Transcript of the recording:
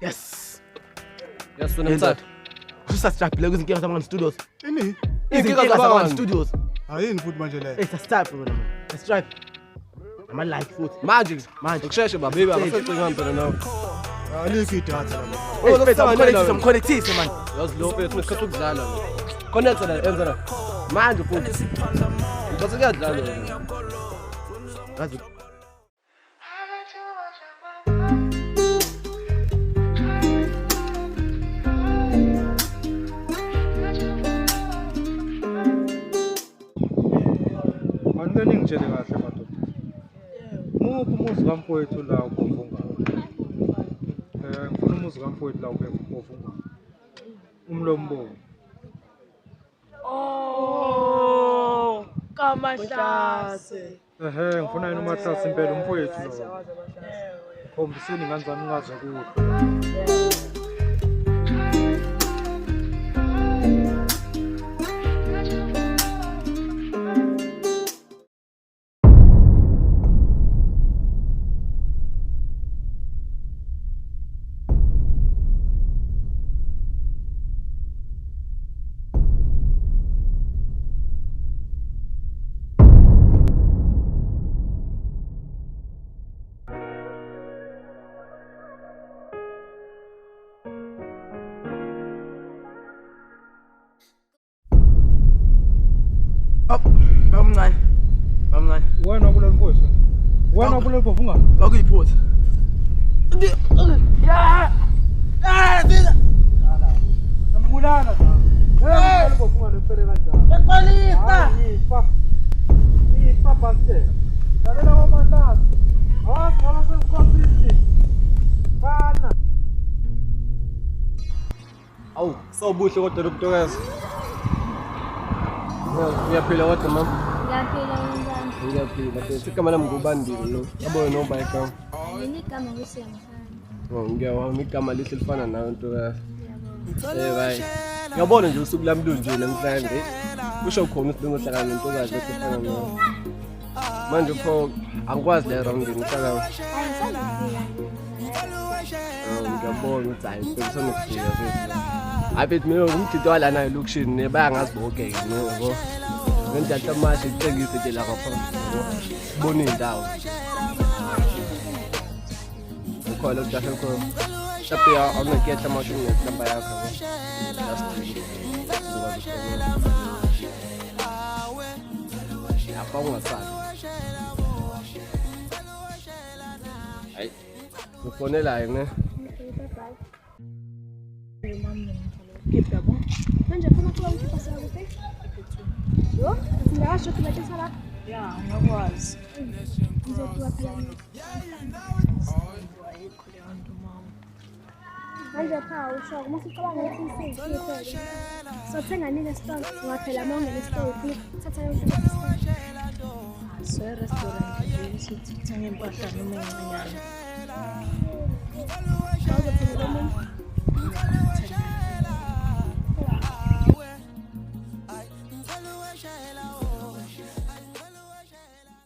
Yes. Yes, when I'm tired. Usasijabhile kwizinkinga zama studios. Ini? Izinkinga zama studios. Ayini futhi manje le. It's a start bro man. Let's drive. Ama like futhi. Manje ukusheshe baby abasecinga ngempela nawe. Alikho idatha la. Oh, let's connect man. Yazi lo mfethu ngesikhathi ukudlala lo. Connect la enza la. Manje futhi. Ngibase kuyadlala lo. Ngazi Ngani ngitshele kahle madoda. Muphi umuzi kaMfowethu la ukuvunga? Ngifuna umuzi kaMfowethu la ukuvunga. Umlombo. Oh, Kamahlase. Ngifuna yena uMahlase impela umfowethu lo. Khombiseni ngani zami ngaze kuhle. Bamncane. Wena ubulala mfowethu. Wena ubulala bovunga. Akuyiphutha. Ngambulala la. Bovunga lempela kanjani? Epolisa. Ifa bante. Lalela kwaMahlase. Ngaba sesikhombisi. Bana. Awu, sawubuhle kodwa lobutokazi. Uyaphila kodwa mama. Ngiyaphila wenzani? Ngiyaphila bese igama lami ngubandile lo. Yabona noba igama. Yini igama ngisiyamhlanje. Oh, ngiyawona igama lihle lifana nawe ntokazi. Bayi. Ngiyabona nje usuku lami lunje namhlanje. Kusho khona ukuthi bengohlala nentokazi efana nawe. Manje pho angikwazi le round ngihlala. Ngiyabona ukuthi hayi sengisonokufika futhi. Abet mina ngumthito wala nayo lokushini bayangazi bonke yebo. Ngenza tamashi icengise nje la ngapha. Bona indawo. Ukhola ukudasha khona. Shape awunaketha amashu ngehlamba yakho. Apha ungasazi. Hayi. Ufonela yena. Yebo. Manje funa kuba ukupasa kuphi? Yo, singasho kuletha la. Ya, ngiyakwazi. Ngizokuwa phela. Manje cha usho umusicabanga ukuthi isizwe. Sothenga nini esitolo? Ngaphela manje nesitolo thatha yonke into. So restaurant nje sithi kuthenge impahla noma encane. Awuzothenga lo muntu.